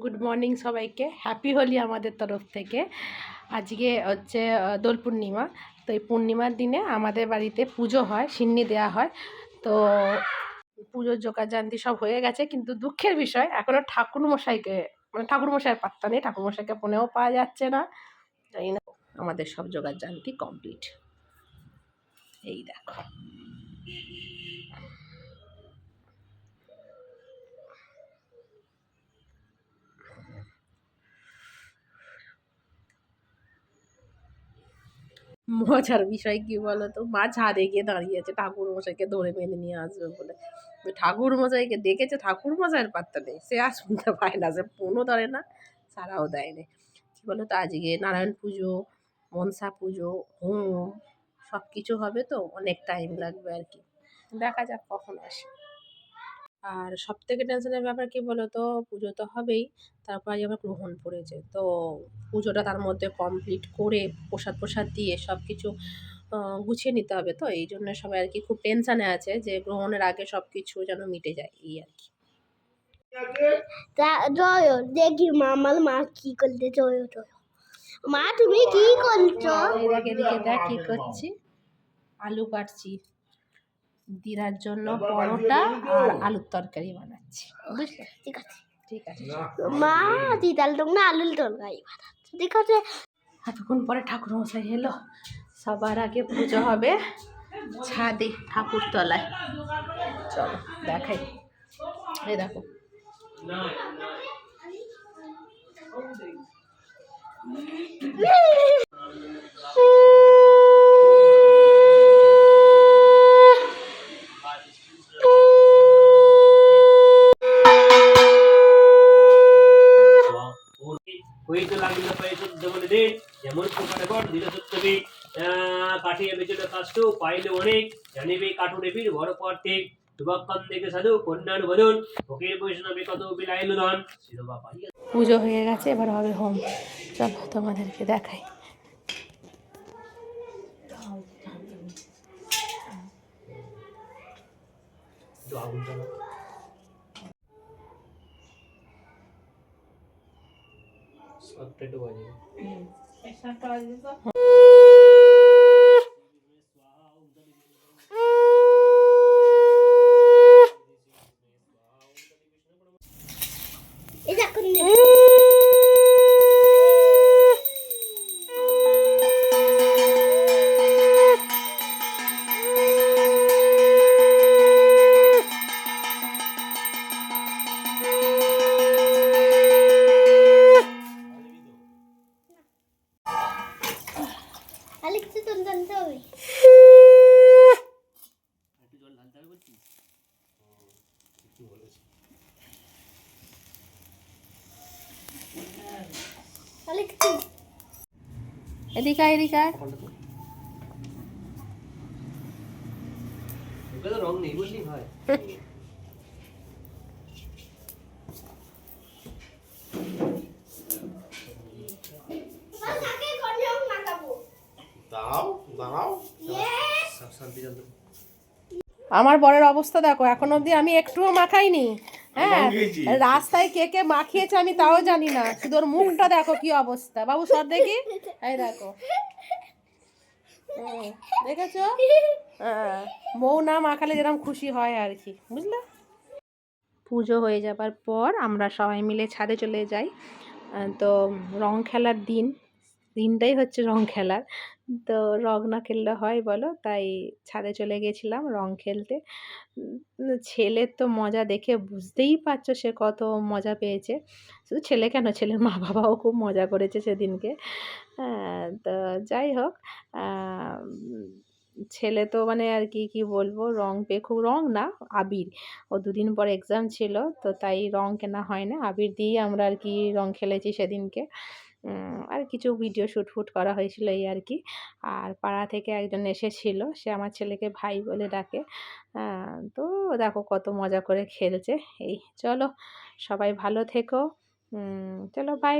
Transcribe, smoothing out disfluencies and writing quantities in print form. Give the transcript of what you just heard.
Good morning সবাইকে, happy Holi আমাদের তরফ থেকে। আজকে হচ্ছে দোল পূর্ণিমা। তো এই পূর্ণিমার দিনে আমাদের বাড়িতে পুজো হয়, সিন্নি দেওয়া হয়। তো পুজোর জোগাড়যন্ত্র সব হয়ে গেছে, কিন্তু দুঃখের বিষয় এখনও ঠাকুরমশাইকে ঠাকুরমশাইয়ের পাত্তা নেই, ঠাকুরমশাইকে ফোনেও পাওয়া যাচ্ছে না। জানি না, আমাদের সব জোগাড়যন্ত্র কমপ্লিট। এই দেখো, মজার বিষয় কি বলো তো, মা ছাদে গিয়ে দাঁড়িয়েছে ঠাকুরমশাইকে ধরে বেঁধে নিয়ে আসবে বলে। ঠাকুরমশাইকে ডেকেছে, ঠাকুরমশাইয়ের পাত্তা নেই, সে আর শুনতে পায় না, সে ফোনও ধরে না, সারাও দেয়নি। কী বলো তো, আজকে নারায়ণ পুজো, মনসা পুজো, হোম সব কিছু হবে, তো অনেক টাইম লাগবে আর কি। দেখা যাক কখন আসে। আর সবথেকে টেনশনের ব্যাপার কি বলো তো, পুজো তো হবেই, তারপর আজ আবার গ্রহণ পড়েছে। তো পুজোটা তার মধ্যে কমপ্লিট করে প্রসাদ দিয়ে সব কিছু গুছিয়ে নিতে হবে। তো এই জন্য সবাই আর কি খুব টেনশানে আছে যে গ্রহণের আগে সব কিছু যেন মিটে যায়, এই আর কি। দেখি মামার মা কি করতে, মা তুমি কি করছো? এদিকে দেখ কি করছি, আলু কাটছি, দিদার জন্য পরোটা আর আলুর তরকারি বানাচ্ছি, বুঝলে? ঠিক আছে ঠিক আছে। মা দিদার লোক না আলুর তরকারি বানাচ্ছে, ঠিক আছে। এতক্ষণ পরে ঠাকুরমশাই এলো। সবার আগে পুজো হবে ছাদে ঠাকুরতলায়। চলো দেখাই, এই দেখো। হইতে লাগিল পায়ে শুদ্ধ বলে দে, যেমন প্রকারে কর দিল সত্যবি কাঠিয়ে বেচলে কাষ্ট পাইলে অনেক, জানিবে কাঠুরে বীর বড় পর্তে যুবকন দেখে সাধু কন্যার বদন ফকির বৈষ্ণবে কত বিলাইল ধন শিরোবা পাইয়া। পুজো হয়ে গেছে, এবার হবে হোম। চলো তোমাদেরকে দেখাই। এদিকে এদিকে রং নেই বললি হয়। আমার বরের অবস্থা দেখো, এখন অবধি আমি একটুও মাখাইনি। হ্যাঁ, রাস্তায় কে কে মাখিয়েছে আমি তাও জানি না, শুধু ওর মুখটা দেখো কি অবস্থা। বাবু সর দেখি, এই দেখো, দেখেছো? হ্যাঁ, বউ না মাখালে যেরকম খুশি হয় আর কি, বুঝলে? পুজো হয়ে যাবার পর আমরা সবাই মিলে ছাদে চলে যাই। তো রং খেলার দিনটাই হচ্ছে রং খেলার। তো রং না খেললে হয় বলো, তাই ছাদে চলে গেছিলাম রং খেলতে। ছেলের তো মজা দেখে বুঝতেই পারছো সে কত মজা পেয়েছে। শুধু ছেলে কেন, ছেলের মা বাবাও খুব মজা করেছে সেদিনকে। তো যাই হোক, ছেলে তো মানে আর কি কি বলবো, রং পেয়ে খুব, রং না আবির, ও দুদিন পর এক্সাম ছিল, তো তাই রং কেনা হয় না, আবির দিয়েই আমরা আর কি রং খেলেছি সেদিনকে। আর কিছু ভিডিও শ্যুট করা হয়েছিল এই আর কি। আর পাড়া থেকে একজন এসেছিল, সে আমার ছেলেকে ভাই বলে ডাকে। তো দেখো কত মজা করে খেলছে। এই চলো, সবাই ভালো থেকো। চলো বাই।